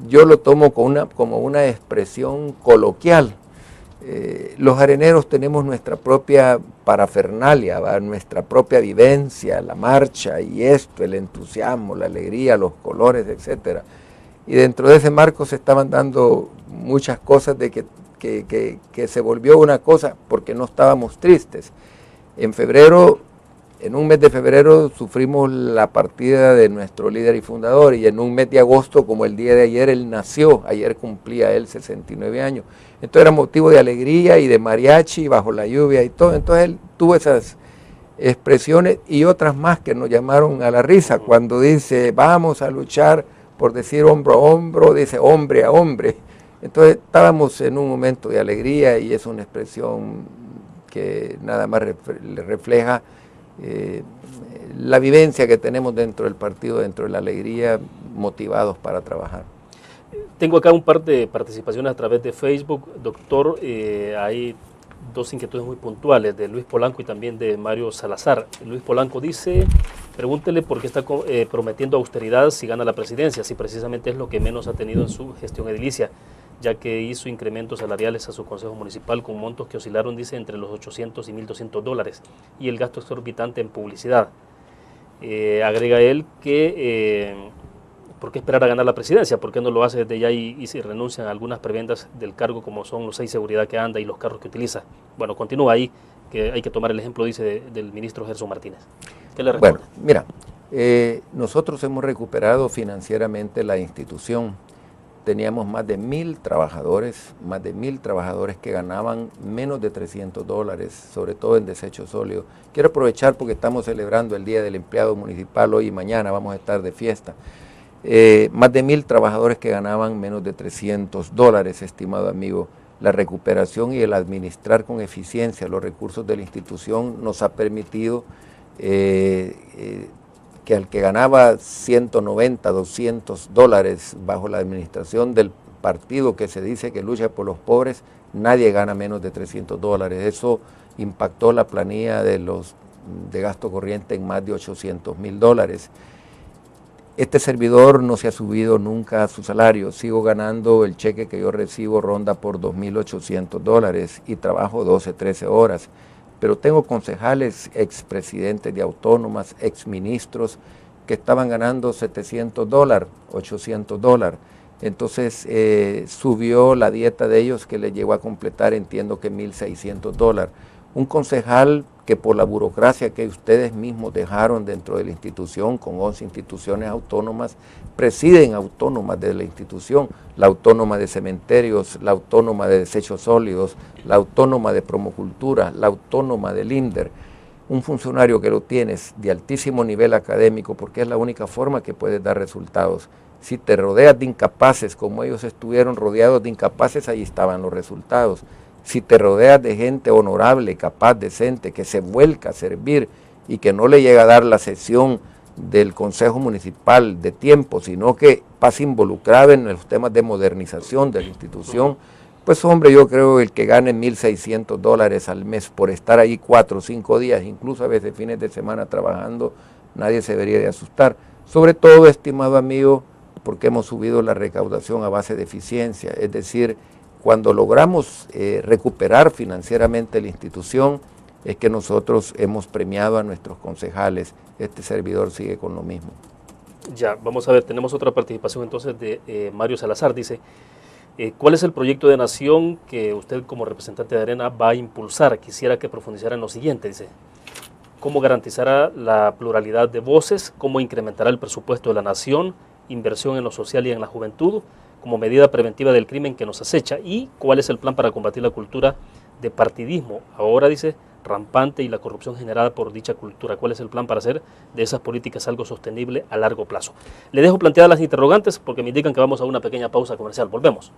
yo lo tomo como una expresión coloquial. Los areneros tenemos nuestra propia parafernalia, ¿va? Nuestra propia vivencia, la marcha y esto, el entusiasmo, la alegría, los colores, etcétera. Y dentro de ese marco se estaban dando muchas cosas de que se volvió una cosa porque no estábamos tristes. En un mes de febrero sufrimos la partida de nuestro líder y fundador, y en un mes de agosto, como el día de ayer, él nació, ayer cumplía él 69 años. Entonces era motivo de alegría y de mariachi bajo la lluvia y todo. Entonces él tuvo esas expresiones y otras más que nos llamaron a la risa, cuando dice vamos a luchar por decir hombro a hombro, dice hombre a hombre. Entonces estábamos en un momento de alegría y es una expresión que nada más le refleja la vivencia que tenemos dentro del partido, dentro de la alegría, motivados para trabajar. Tengo acá un par de participaciones a través de Facebook, doctor. Hay dos inquietudes muy puntuales de Luis Polanco y también de Mario Salazar. Luis Polanco dice, pregúntele por qué está prometiendo austeridad si gana la presidencia, si precisamente es lo que menos ha tenido en su gestión edilicia, ya que hizo incrementos salariales a su consejo municipal con montos que oscilaron, dice, entre los 800 y 1.200 dólares, y el gasto exorbitante en publicidad. Agrega él que, ¿por qué esperar a ganar la presidencia? ¿Por qué no lo hace desde ya y se renuncian a algunas prebendas del cargo, como son los 6 seguridad que anda y los carros que utiliza? Bueno, continúa ahí, que hay que tomar el ejemplo, dice, del ministro Gerson Martínez. ¿Qué le responde? Bueno, mira, nosotros hemos recuperado financieramente la institución. Teníamos más de 1.000 trabajadores que ganaban menos de 300 dólares, sobre todo en desechos sólidos. Quiero aprovechar porque estamos celebrando el Día del Empleado Municipal, hoy y mañana vamos a estar de fiesta. Más de 1.000 trabajadores que ganaban menos de 300 dólares, estimado amigo. La recuperación y el administrar con eficiencia los recursos de la institución nos ha permitido que al que ganaba 190, 200 dólares bajo la administración del partido que se dice que lucha por los pobres, nadie gana menos de 300 dólares. Eso impactó la planilla de gasto corriente en más de 800.000 dólares. Este servidor no se ha subido nunca a su salario, sigo ganando, el cheque que yo recibo ronda por 2.800 dólares y trabajo 12, 13 horas. Pero tengo concejales, expresidentes de autónomas, exministros que estaban ganando 700 dólares, 800 dólares. Entonces subió la dieta de ellos que les llegó a completar, entiendo que 1.600 dólares. Un concejal que por la burocracia que ustedes mismos dejaron dentro de la institución, con 11 instituciones autónomas, presiden autónomas de la institución, la autónoma de cementerios, la autónoma de desechos sólidos, la autónoma de promocultura, la autónoma del INDER, un funcionario que lo tienes de altísimo nivel académico, porque es la única forma que puedes dar resultados. Si te rodeas de incapaces, como ellos estuvieron rodeados de incapaces, ahí estaban los resultados. Si te rodeas de gente honorable, capaz, decente, que se vuelca a servir y que no le llega a dar la sesión del Consejo Municipal de tiempo, sino que pasa involucrado en los temas de modernización de la institución, pues hombre, yo creo que el que gane 1.600 dólares al mes por estar ahí 4 o 5 días, incluso a veces fines de semana trabajando, nadie se debería de asustar. Sobre todo, estimado amigo, porque hemos subido la recaudación a base de eficiencia, es decir, cuando logramos recuperar financieramente la institución, es que nosotros hemos premiado a nuestros concejales. Este servidor sigue con lo mismo. Ya, vamos a ver, tenemos otra participación entonces de Mario Salazar. Dice, ¿cuál es el proyecto de nación que usted como representante de Arena va a impulsar? Quisiera que profundizara en lo siguiente, dice. ¿Cómo garantizará la pluralidad de voces? ¿Cómo incrementará el presupuesto de la nación? Inversión en lo social y en la juventud, como medida preventiva del crimen que nos acecha, y cuál es el plan para combatir la cultura de partidismo, ahora dice, rampante, y la corrupción generada por dicha cultura. ¿Cuál es el plan para hacer de esas políticas algo sostenible a largo plazo? Le dejo planteadas las interrogantes porque me indican que vamos a una pequeña pausa comercial. Volvemos.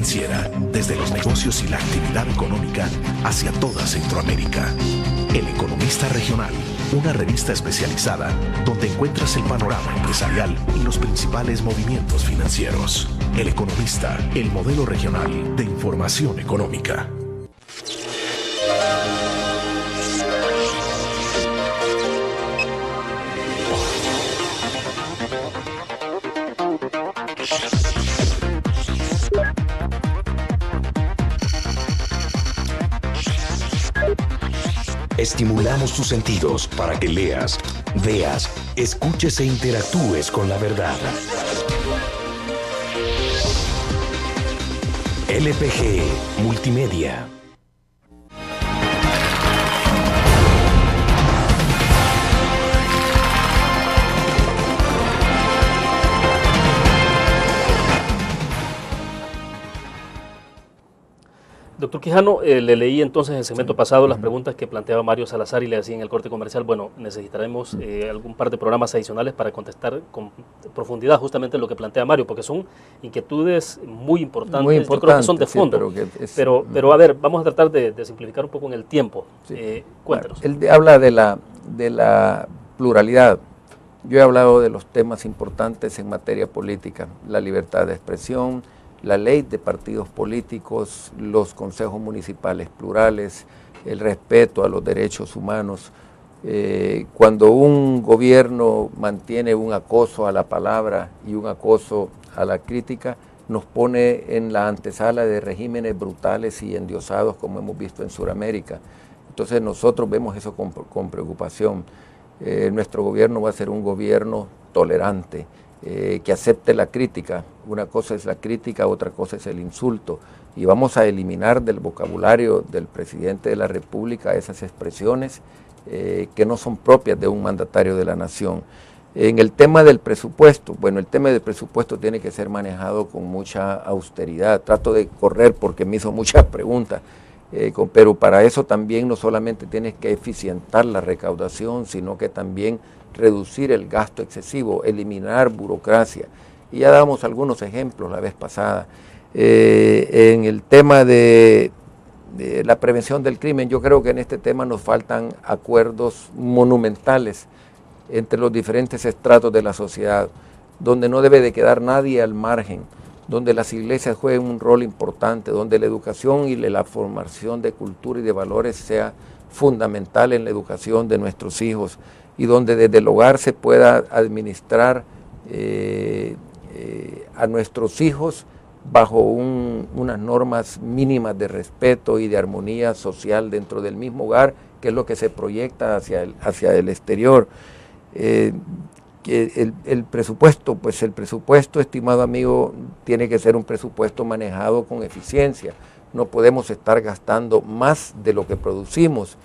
financiera, desde los negocios y la actividad económica hacia toda Centroamérica. El Economista Regional, una revista especializada donde encuentras el panorama empresarial y los principales movimientos financieros. El Economista, el modelo regional de información económica. Estimulamos tus sentidos para que leas, veas, escuches e interactúes con la verdad. LPG Multimedia. Doctor Quijano, le leí entonces en el segmento pasado las preguntas que planteaba Mario Salazar y le hacía en el corte comercial. Bueno, necesitaremos algún par de programas adicionales para contestar con profundidad justamente lo que plantea Mario, porque son inquietudes muy importantes, yo creo que son de fondo. Sí, pero a ver, vamos a tratar de simplificar un poco en el tiempo. Sí. Cuéntanos. Bueno, él habla de la pluralidad. Yo he hablado de los temas importantes en materia política, la libertad de expresión, la ley de partidos políticos, los consejos municipales plurales, el respeto a los derechos humanos. Cuando un gobierno mantiene un acoso a la palabra y un acoso a la crítica, nos pone en la antesala de regímenes brutales y endiosados como hemos visto en Sudamérica. Entonces nosotros vemos eso con preocupación. Nuestro gobierno va a ser un gobierno tolerante, que acepte la crítica. Una cosa es la crítica, otra cosa es el insulto, y vamos a eliminar del vocabulario del presidente de la República esas expresiones que no son propias de un mandatario de la nación. En el tema del presupuesto, bueno, el tema del presupuesto tiene que ser manejado con mucha austeridad. Trato de correr porque me hizo muchas preguntas, pero para eso también no solamente tienes que eficientar la recaudación, sino que también reducir el gasto excesivo, eliminar burocracia. Y ya damos algunos ejemplos la vez pasada. En el tema de la prevención del crimen, yo creo que en este tema nos faltan acuerdos monumentales entre los diferentes estratos de la sociedad, donde no debe de quedar nadie al margen, donde las iglesias jueguen un rol importante, donde la educación y la formación de cultura y de valores sea fundamental en la educación de nuestros hijos, y donde desde el hogar se pueda administrar a nuestros hijos bajo unas normas mínimas de respeto y de armonía social dentro del mismo hogar, que es lo que se proyecta hacia el exterior. El presupuesto, pues el presupuesto, estimado amigo, tiene que ser un presupuesto manejado con eficiencia. No podemos estar gastando más de lo que producimos.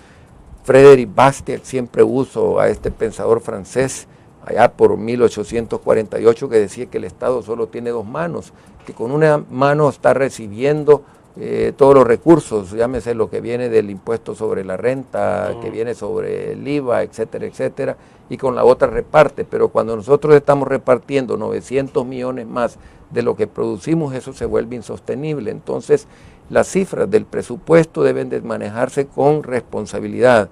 Frédéric Bastiat, siempre uso a este pensador francés, allá por 1848, que decía que el Estado solo tiene dos manos, que con una mano está recibiendo todos los recursos, llámese lo que viene del impuesto sobre la renta, que viene sobre el IVA, etcétera, etcétera, y con la otra reparte. Pero cuando nosotros estamos repartiendo 900 millones más de lo que producimos, eso se vuelve insostenible. Entonces, las cifras del presupuesto deben de manejarse con responsabilidad.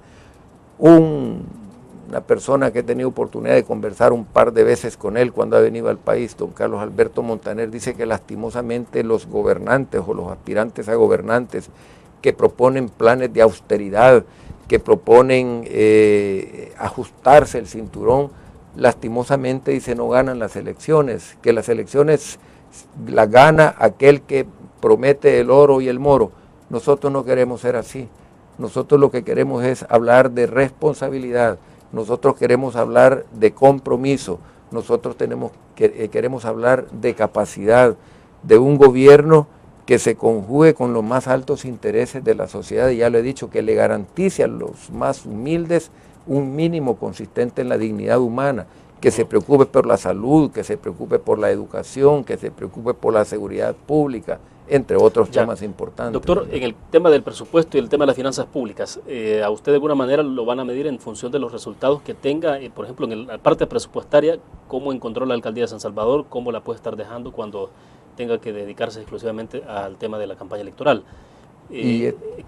Una persona que he tenido oportunidad de conversar un par de veces con él cuando ha venido al país, don Carlos Alberto Montaner, dice que lastimosamente los gobernantes o los aspirantes a gobernantes que proponen planes de austeridad, que proponen ajustarse el cinturón, lastimosamente dice no ganan las elecciones, que las elecciones las gana aquel que promete el oro y el moro. Nosotros no queremos ser así. Nosotros lo que queremos es hablar de responsabilidad. Nosotros queremos hablar de compromiso. Nosotros queremos hablar de capacidad, de un gobierno que se conjugue con los más altos intereses de la sociedad, y ya lo he dicho, que le garantice a los más humildes un mínimo consistente en la dignidad humana, que se preocupe por la salud, que se preocupe por la educación, que se preocupe por la seguridad pública, entre otros temas importantes. Doctor, en el tema del presupuesto y el tema de las finanzas públicas, ¿a usted de alguna manera lo van a medir en función de los resultados que tenga, por ejemplo, en la parte presupuestaria, cómo encontró la alcaldía de San Salvador, cómo la puede estar dejando cuando tenga que dedicarse exclusivamente al tema de la campaña electoral.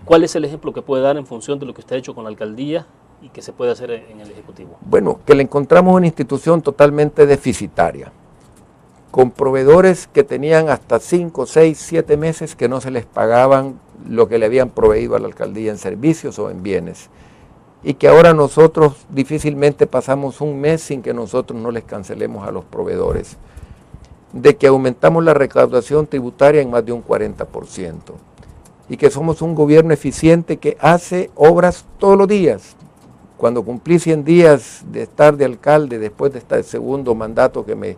¿Cuál es el ejemplo que puede dar en función de lo que usted ha hecho con la alcaldía y que se puede hacer en el Ejecutivo? Bueno, que le encontramos una institución totalmente deficitaria, con proveedores que tenían hasta 5, 6, 7 meses que no se les pagaban lo que le habían proveído a la alcaldía en servicios o en bienes, y que ahora nosotros difícilmente pasamos un mes sin que nosotros no les cancelemos a los proveedores, de que aumentamos la recaudación tributaria en más de un 40%, y que somos un gobierno eficiente que hace obras todos los días. Cuando cumplí 100 días de estar de alcalde, después de este segundo mandato que me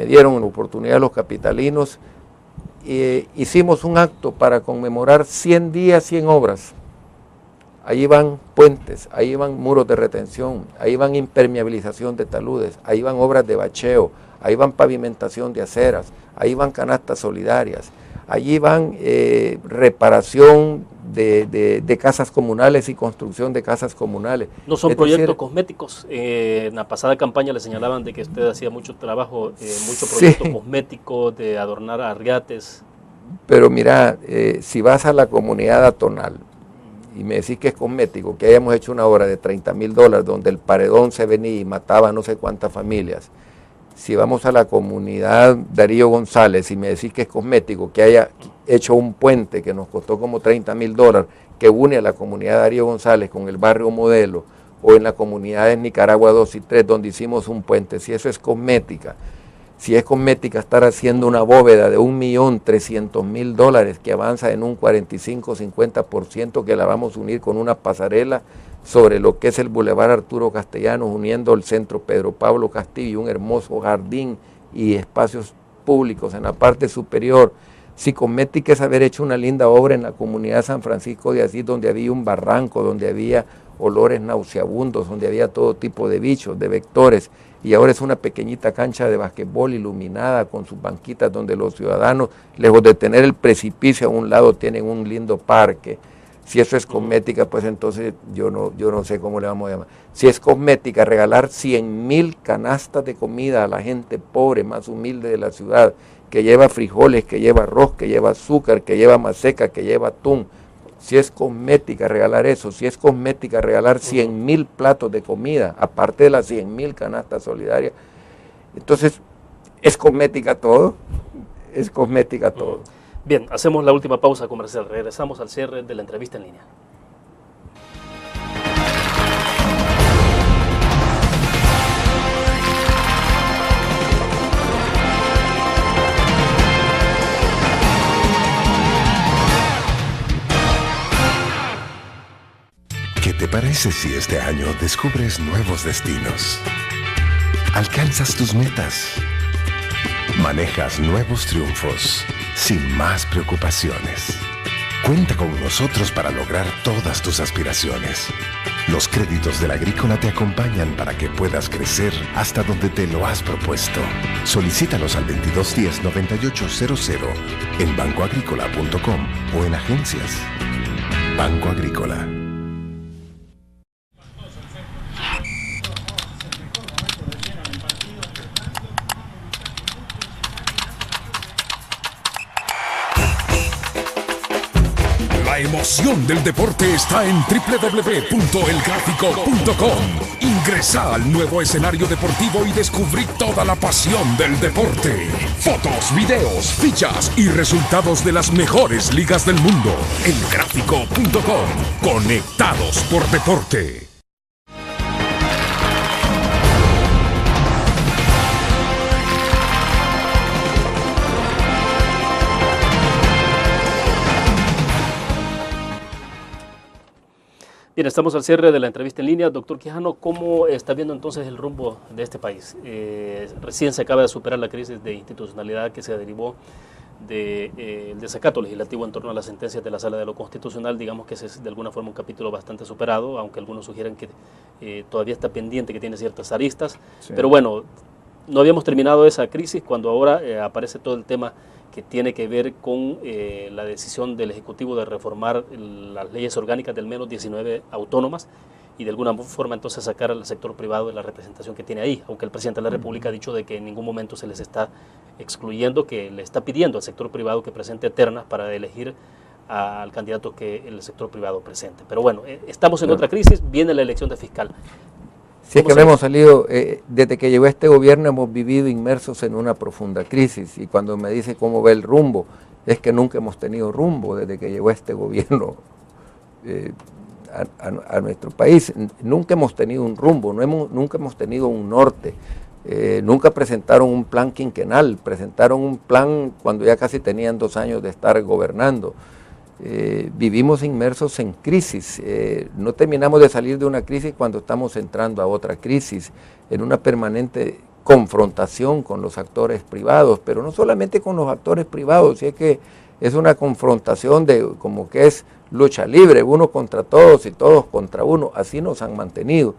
dieron la oportunidad los capitalinos, hicimos un acto para conmemorar 100 días, 100 obras. Ahí van puentes, ahí van muros de retención, ahí van impermeabilización de taludes, ahí van obras de bacheo, ahí van pavimentación de aceras, ahí van canastas solidarias, allí van reparación de casas comunales y construcción de casas comunales. No son proyectos cosméticos. En la pasada campaña le señalaban de que usted hacía mucho trabajo, mucho proyecto cosmético de adornar arriates. Pero mira, si vas a la comunidad atonal y me decís que es cosmético, que hayamos hecho una obra de $30,000 donde el paredón se venía y mataba a no sé cuántas familias. Si vamos a la comunidad Darío González y me decís que es cosmético, que haya hecho un puente que nos costó como $30,000, que une a la comunidad Darío González con el barrio Modelo, o en la comunidad de Nicaragua 2 y 3, donde hicimos un puente, si eso es cosmética, si es cosmética estar haciendo una bóveda de $1,300,000 que avanza en un 45-50%, que la vamos a unir con una pasarela sobre lo que es el Boulevard Arturo Castellanos, uniendo el centro Pedro Pablo Castillo y un hermoso jardín y espacios públicos en la parte superior. Si cosmética es haber hecho una linda obra en la comunidad de San Francisco de Asís, donde había un barranco, donde había olores nauseabundos, donde había todo tipo de bichos, de vectores, y ahora es una pequeñita cancha de basquetbol iluminada con sus banquitas donde los ciudadanos, lejos de tener el precipicio a un lado, tienen un lindo parque. Si eso es cosmética, pues entonces yo no sé cómo le vamos a llamar. Si es cosmética, regalar 100,000 canastas de comida a la gente pobre, más humilde de la ciudad, que lleva frijoles, que lleva arroz, que lleva azúcar, que lleva maseca, que lleva atún. Si es cosmética, regalar eso. Si es cosmética, regalar 100,000 platos de comida, aparte de las 100,000 canastas solidarias. Entonces, ¿es cosmética todo? Es cosmética todo. Bien, hacemos la última pausa comercial. Regresamos al cierre de la entrevista en línea. ¿Qué te parece si este año descubres nuevos destinos? Alcanzas tus metas. Manejas nuevos triunfos sin más preocupaciones. Cuenta con nosotros para lograr todas tus aspiraciones. Los créditos de la Agrícola te acompañan para que puedas crecer hasta donde te lo has propuesto. Solicítalos al 2210-9800 en bancoagrícola.com o en agencias. Banco Agrícola. La emoción del deporte está en www.elgráfico.com. Ingresa al nuevo escenario deportivo y descubrí toda la pasión del deporte. Fotos, videos, fichas y resultados de las mejores ligas del mundo. Elgráfico.com. Conectados por deporte. Bien, estamos al cierre de la entrevista en línea. Doctor Quijano, ¿cómo está viendo entonces el rumbo de este país? Recién se acaba de superar la crisis de institucionalidad que se derivó del desacato legislativo en torno a las sentencias de la Sala de lo Constitucional. Digamos que ese es de alguna forma un capítulo bastante superado, aunque algunos sugieren que todavía está pendiente, que tiene ciertas aristas. Sí. Pero bueno, no habíamos terminado esa crisis cuando ahora aparece todo el tema que tiene que ver con la decisión del Ejecutivo de reformar las leyes orgánicas del menos 19 autónomas, y de alguna forma entonces sacar al sector privado de la representación que tiene ahí, aunque el presidente de la República ha dicho de que en ningún momento se les está excluyendo, que le está pidiendo al sector privado que presente ternas para elegir al candidato que el sector privado presente. Pero bueno, estamos en otra crisis, viene la elección de fiscal. Sí, es que no hemos salido, desde que llegó este gobierno hemos vivido inmersos en una profunda crisis, y cuando me dice cómo ve el rumbo, es que nunca hemos tenido rumbo desde que llegó este gobierno a nuestro país. Nunca hemos tenido un rumbo, nunca hemos tenido un norte. Nunca presentaron un plan quinquenal, presentaron un plan cuando ya casi tenían 2 años de estar gobernando. Vivimos inmersos en crisis, no terminamos de salir de una crisis cuando estamos entrando a otra crisis, en una permanente confrontación con los actores privados, pero no solamente con los actores privados, si es que es una confrontación de como que es lucha libre, uno contra todos y todos contra uno, así nos han mantenido.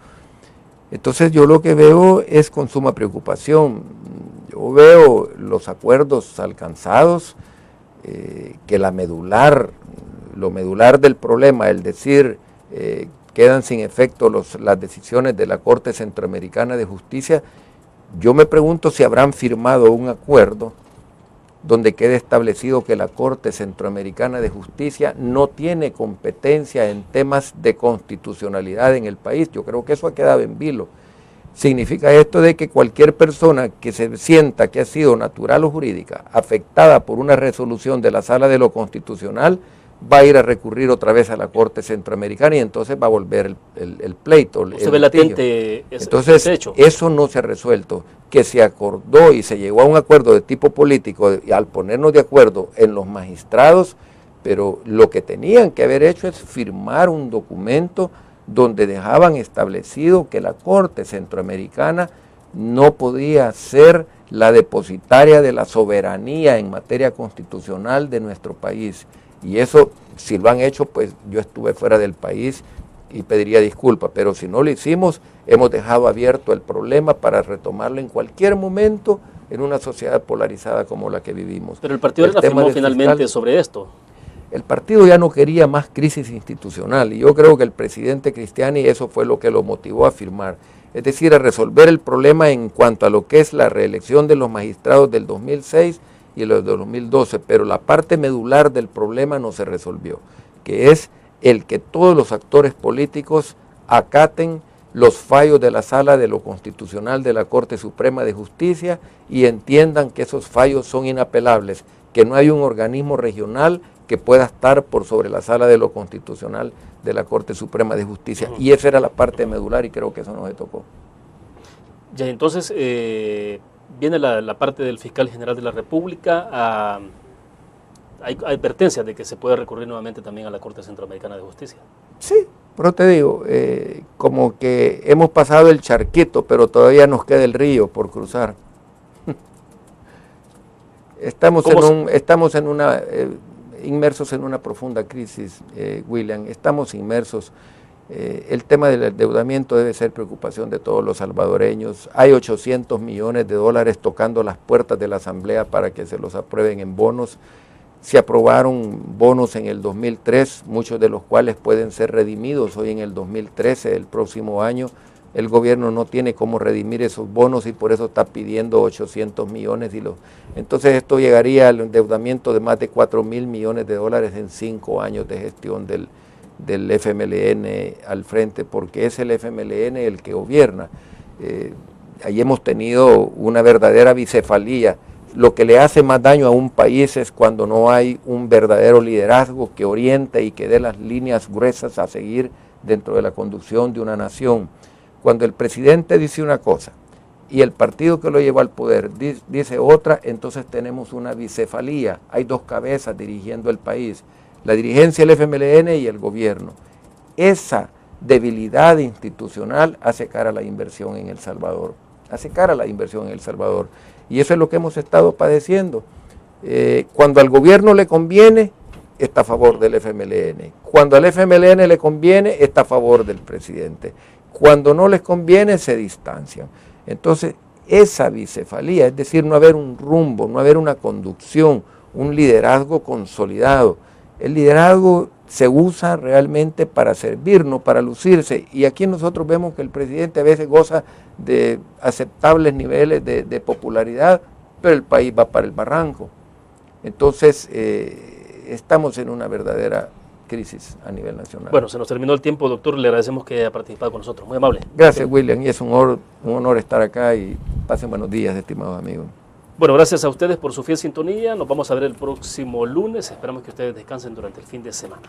Entonces yo lo que veo es con suma preocupación, yo veo los acuerdos alcanzados, que lo medular del problema, el decir quedan sin efecto las decisiones de la Corte Centroamericana de Justicia, yo me pregunto si habrán firmado un acuerdo donde quede establecido que la Corte Centroamericana de Justicia no tiene competencia en temas de constitucionalidad en el país. Yo creo que eso ha quedado en vilo. Significa esto de que cualquier persona que se sienta que ha sido natural o jurídica afectada por una resolución de la Sala de lo Constitucional va a ir a recurrir otra vez a la Corte Centroamericana y entonces va a volver el pleito. ¿Usted ve latente entonces, ese hecho? Eso no se ha resuelto, que se acordó y se llegó a un acuerdo de tipo político y al ponernos de acuerdo en los magistrados, pero lo que tenían que haber hecho es firmar un documento donde dejaban establecido que la Corte Centroamericana no podía ser la depositaria de la soberanía en materia constitucional de nuestro país. Y eso, si lo han hecho, pues yo estuve fuera del país y pediría disculpas, pero si no lo hicimos, hemos dejado abierto el problema para retomarlo en cualquier momento en una sociedad polarizada como la que vivimos. Pero el partido afirmó finalmente sobre esto. El partido ya no quería más crisis institucional y yo creo que el presidente Cristiani eso fue lo que lo motivó a firmar, es decir, a resolver el problema en cuanto a lo que es la reelección de los magistrados del 2006 y los de 2012, pero la parte medular del problema no se resolvió, que es el que todos los actores políticos acaten los fallos de la Sala de lo Constitucional de la Corte Suprema de Justicia y entiendan que esos fallos son inapelables, que no hay un organismo regional que pueda estar por sobre la Sala de lo Constitucional de la Corte Suprema de Justicia. Y esa era la parte medular y creo que eso no se tocó. Ya, entonces viene la parte del fiscal general de la República. Hay advertencias de que se puede recurrir nuevamente también a la Corte Centroamericana de Justicia. Sí, pero te digo, como que hemos pasado el charquito, pero todavía nos queda el río por cruzar. Estamos inmersos en una profunda crisis, William, estamos inmersos. El tema del endeudamiento debe ser preocupación de todos los salvadoreños. Hay 800 millones de dólares tocando las puertas de la Asamblea para que se los aprueben en bonos. Se aprobaron bonos en el 2003, muchos de los cuales pueden ser redimidos hoy en el 2013, el próximo año. El gobierno no tiene cómo redimir esos bonos y por eso está pidiendo 800 millones. Entonces esto llegaría al endeudamiento de más de 4.000 millones de dólares en 5 años de gestión del FMLN al frente, porque es el FMLN el que gobierna. Ahí hemos tenido una verdadera bicefalía. Lo que le hace más daño a un país es cuando no hay un verdadero liderazgo que oriente y que dé las líneas gruesas a seguir dentro de la conducción de una nación. Cuando el presidente dice una cosa y el partido que lo lleva al poder dice otra, entonces tenemos una bicefalía. Hay dos cabezas dirigiendo el país, la dirigencia del FMLN y el gobierno. Esa debilidad institucional hace cara a la inversión en El Salvador. Y eso es lo que hemos estado padeciendo. Cuando al gobierno le conviene, está a favor del FMLN. Cuando al FMLN le conviene, está a favor del presidente. Cuando no les conviene, se distancian. Entonces, esa bicefalía, es decir, no haber un rumbo, no haber una conducción, un liderazgo consolidado. El liderazgo se usa realmente para servir, no para lucirse. Y aquí nosotros vemos que el presidente a veces goza de aceptables niveles de popularidad, pero el país va para el barranco. Entonces, estamos en una verdadera crisis a nivel nacional. Bueno, se nos terminó el tiempo, doctor. Le agradecemos que haya participado con nosotros. Muy amable. Gracias, William, y es un honor estar acá y pasen buenos días, estimados amigos. Bueno, gracias a ustedes por su fiel sintonía. Nos vamos a ver el próximo lunes. Esperamos que ustedes descansen durante el fin de semana.